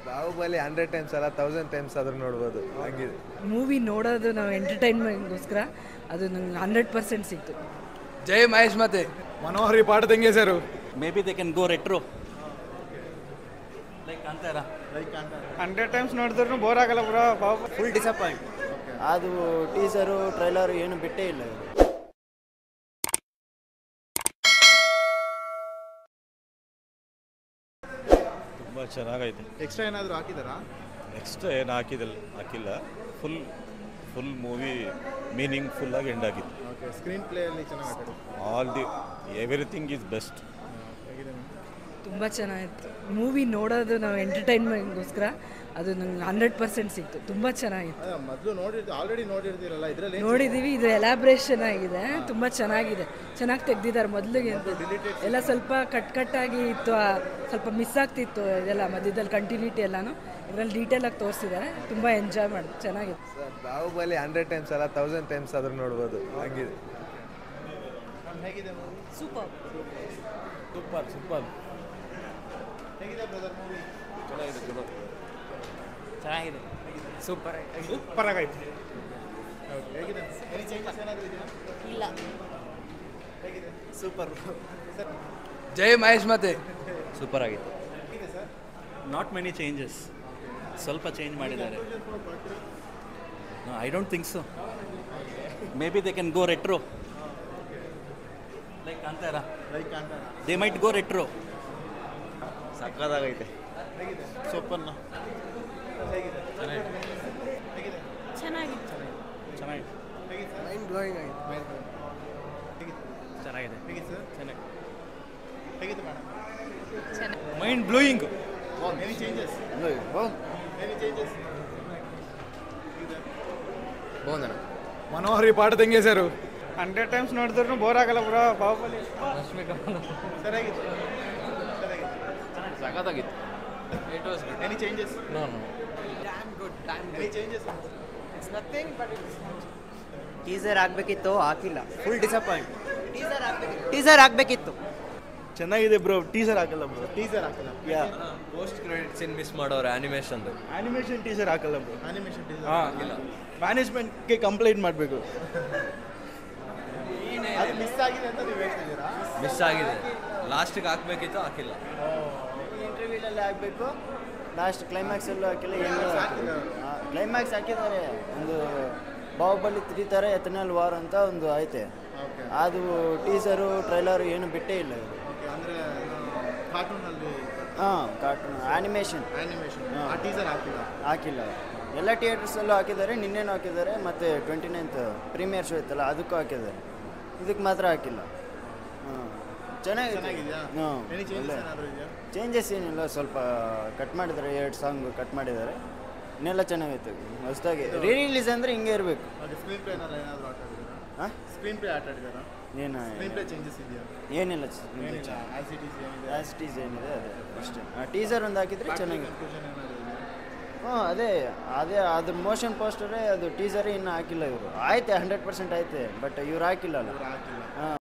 Bahubali 100 times ಅಲ್ಲ 1000 times ಆದ್ರೂ ನೋಡ್ಬೋದು ಹಂಗಿದೆ. ಮೂವಿ ನೋಡೋದು ನಾವು ಎಂಟರ್ಟೈನ್ಮೆಂಟ್ಗೋಸ್ಕರ ಅದು ನಂಗೆ 100% ಸಿಕ್ತು. ಜೈ ಮಹೇಶ್ ಮತ್ತೆ ಮನೋಹರಿ ಪಾಠ ಹೆಂಗೆ sir? May be they can go retro like Kantara 100 times ನೋಡಿದ್ರು ಬೋರ್ ಆಗಲ್ಲ ಬ್ರೋ. Full disappoint. ಅದು ಟೀಸರು ಟ್ರೈಲರ್ ಏನು ಬಿಟ್ಟೇ ಇಲ್ಲ. ತುಂಬ ಚೆನ್ನಾಗೈತೆ. ಎಕ್ಸ್ಟ್ರಾ ಏನಾದರೂ ಹಾಕಿದಾರಾ? ಎಕ್ಸ್ಟ್ರಾ ಏನು ಹಾಕಿಲ್ಲ. ಫುಲ್ ಮೂವಿ ಮೀನಿಂಗ್ಫುಲ್ಲಾಗಿ ಎಂಡ್ ಆಗಿದೆ. ಓಕೆ, ಸ್ಕ್ರೀನ್ ಪ್ಲೇ ಅಲ್ಲಿ ಚೆನ್ನಾಗಿ all the everything is best. ತುಂಬ ಚೆನ್ನಾಗಿತ್ತು ಮೂವಿ ನೋಡೋದು ನಾವು ಎಂಟರ್ಟೈನ್ಮೆಂಟ್ಗೋಸ್ಕರ ಅದು ನಂಗೆ 100% ಸಿಕ್ತು. ತುಂಬ ಚೆನ್ನಾಗಿತ್ತು. ಮೊದಲು ಆಲ್ರೆಡಿ ನೋಡಿರ್ತೀರಲ್ಲ, ಇದರಲ್ಲಿ ನೋಡಿದ್ದೀವಿ. ಇದು ಎಲಾಬ್ರೇಷನ್ ಆಗಿದೆ, ತುಂಬ ಚೆನ್ನಾಗಿದೆ, ಚೆನ್ನಾಗಿ ತೆಗ್ದಿದ್ದಾರೆ. ಮೊದಲಿಗೆ ಎಲ್ಲ ಸ್ವಲ್ಪ ಕಟ್ಟಾಗಿ ಇತ್ತು, ಸ್ವಲ್ಪ ಮಿಸ್ ಆಗ್ತಿತ್ತು ಇದೆಲ್ಲ ಮಧ್ಯದಲ್ಲಿ ಕಂಟಿನ್ಯೂಟಿ ಎಲ್ಲನೂ. ಇದರಲ್ಲಿ ಡೀಟೇಲಾಗಿ ತೋರಿಸಿದ್ದಾರೆ, ತುಂಬ ಎಂಜಾಯ್ ಮಾಡಿ ಚೆನ್ನಾಗಿದೆ. ಬಾಹುಬಲಿ 100 ಟೈಮ್ಸ್ ಅಲ್ಲ 1000 ಟೈಮ್ಸ್ ಆದ್ರೂ ನೋಡ್ಬೋದು ಹಂಗಿದೆ. ಹೇಗಿದೆ? ಸೂಪರ್ ಹೇಗಿದೆ ಬ್ರದರ್ ಮೂವಿ? ಚೆನ್ನಾಗಿದೆ. ಸೂಪರ್ ಆಗೈತೆ. ಹೇಗಿದೆ? ಎನಿ ಚೇಂಜಸ್ ಏನಾದರೂ ಇದೆಯಾ? ಇಲ್ಲ. ಹೇಗಿದೆ? ಸೂಪರ್. ಜೈ ಮಹೇಶ್ ಮತ್ತೆ ಸೂಪರ್ ಆಗಿದೆ. ಹೇಗಿದೆ ಸರ್? ನಾಟ್ ಮೆನಿ ಚೇಂಜಸ್, ಸ್ವಲ್ಪ ಚೇಂಜ್ ಮಾಡಿದ್ದಾರೆ. I don't think so. Maybe they can go retro like Kantara they might go retro. ಸಕ್ಕದಾಗೈತೆ. ಹೇಗಿದೆ? ಸೂಪರ್ನ. ಹೇಗಿದೆ? ಹೇಗಿದೆ? ಚೆನ್ನಾಗಿತ್ತು. ಚೆನ್ನಾಗಿದೆ. ಹೇಗಿದೆ ಸರ್? ಮೈಂಡ್ ಬ್ಲೋಯಿಂಗ್ ಆಗಿದೆ. ಹೇಗಿದೆ? ಚೆನ್ನಾಗಿದೆ. ಹೇಗಿದೆ ಸರ್? ಚೆನ್ನಾಗಿ. ಹೇಗಿದೆ madam? Mind blowing. Any changes? Any changes? ಬೋಂದನ ಮನೋಹರಿ ಪಾಠ ಹೆಂಗೆ ಸರ್? 100 ಟೈಮ್ಸ್ ನೋಡಿದ್ರು ಬೋರ್ ಆಗಲ್ಲ ಬ್ರೋ. ಬಾಹುಬಲಿ ಸರಿಯಾಗಿತ್ತು. ಸಖತ್ತಾಗಿತ್ತು. Any changes? No any changes? Teaser ಆಗಬೇಕಿತ್ತು, ಹಾಕಿಲ್ಲ. Full disappoint. ಟೀಸರ್ ಆಗಬೇಕಿತ್ತು. ಚೆನ್ನಾಗಿದೆ ಬ್ರೋ. ಟೀಸರ್ ಹಾಕಲ್ಲ ಬ್ರೋ. ಟೀಸರ್ ಹಾಕಲ್ಲ. Yeah, post credit scene miss ಮಾಡೋರು ಆನಿಮೇಷನ್. ಆನಿಮೇಷನ್ ಟೀಸರ್ ಹಾಕಲ್ಲ ಬ್ರೋ. ಅನಿಮೇಷನ್ ಟೀಸರ್ ಹಾಂ, ಮ್ಯಾನೇಜ್ಮೆಂಟ್ಗೆ ಕಂಪ್ಲೇಂಟ್ ಮಾಡಬೇಕು. ಅದು ಮಿಸ್ ಆಗಿದೆ ಅಂತ ನೀವು ಹೇಳ್ತಿದ್ದೀರಾ? ಮಿಸ್ ಆಗಿದೆ. ಲಾಸ್ಟಿಗೆ ಹಾಕ್ಬೇಕಿತ್ತು, ಹಾಕಿಲ್ಲ. ಇಂಟರ್ವ್ಯೂಲಲ್ಲಿ ಆಗಬೇಕು, ಲಾಸ್ಟ್ ಕ್ಲೈಮ್ಯಾಕ್ಸಲ್ಲೂ ಹಾಕಿಲ್ಲ. ಏನು ಕ್ಲೈಮ್ಯಾಕ್ಸ್ ಹಾಕಿದ್ದಾರೆ. ಒಂದು ಬಾಹುಬಲಿ 3 ಥರ ಎಥನಲ್ ವಾರ್ ಅಂತ ಒಂದು ಐತೆ. ಅದು ಟೀಸರು ಟ್ರೈಲರ್ ಏನು ಬಿಟ್ಟೇ ಇಲ್ಲ. ಓಕೆ, ಅಂದರೆ ಕಾರ್ಟೂನಲ್ಲಿ ಕಾರ್ಟೂನ್ ಆನಿಮೇಷನ್ ಆ ಟೀಸರ್ ಹಾಕಿಲ್ಲ. ಎಲ್ಲ ಥಿಯೇಟರ್ಸಲ್ಲೂ ಹಾಕಿದ್ದಾರೆ, ನಿನ್ನೆನೂ ಹಾಕಿದ್ದಾರೆ, ಮತ್ತು 29th ಪ್ರೀಮಿಯರ್ ಶೋ ಇತ್ತಲ್ಲ ಅದಕ್ಕೂ ಹಾಕಿದ್ದಾರೆ. ಇದಕ್ಕೆ ಮಾತ್ರ ಹಾಕಿಲ್ಲ. ಚೆನ್ನಾಗಿದೆಯಾ? ಎನಿ ಚೇಂಜಸ್ ಒಳ್ಳೆ ಏನಾದರೂ ಇದೆಯಾ? ಚೇಂಜಸ್ ಏನಿಲ್ಲ. ಸ್ವಲ್ಪ ಕಟ್ ಮಾಡಿದ್ದಾರೆ, 2 ಸಾಂಗ್ ಕಟ್ ಮಾಡಿದ್ದಾರೆ. ಇನ್ನೆಲ್ಲ ಚೆನ್ನಾಗೈತೆ ಹೊಸದಾಗಿ. ರಿಲೀಸ್ ಅಂದರೆ ಹಿಂಗೆ ಇರಬೇಕು. ಓಕೆ, ಸ್ಕ್ರೀನ್ ಪ್ಲೇ ಏನಾದರೂ ಆಟ ಆಡಿದ್ದೀರಾ? ಹಾಂ, ಸ್ಕ್ರೀನ್ ಪ್ಲೇ ಆಟ ಆಡಿದ್ದಾರಾ? ಏನು ಸ್ಕ್ರೀನ್ ಪ್ಲೇ ಚೇಂಜಸ್ ಇದೆಯಾ? ಏನಿಲ್ಲ. ಏನಿಲ್ಲ, ಆಸ್ ಇಟ್ ಈಸ್ ಏನಿದೆ ಆಸ್ ಇಟ್ ಈಸ್ ಏನಿದೆ ಅದೇ ಅಷ್ಟೇ. ಟೀಸರ್ ಒಂದು ಹಾಕಿದರೆ ಚೆನ್ನಾಗಿದೆ. ಕನ್ಫ್ಯೂಷನ್ ಏನಾದರೂ ಇದೆಯಾ? ಅದೇ ಅದ್ರ ಮೋಷನ್ ಪೋಸ್ಟರೇ, ಅದು ಟೀಸರೇ ಇನ್ನೂ ಹಾಕಿಲ್ಲ ಇವರು. ಆಯ್ತೆ 100% ಆಯ್ತೆ, ಬಟ್ ಇವ್ರು ಹಾಕಿಲ್ಲಲ್ಲ. ಹಾಕಿಲ್ಲ. ಹಾಂ.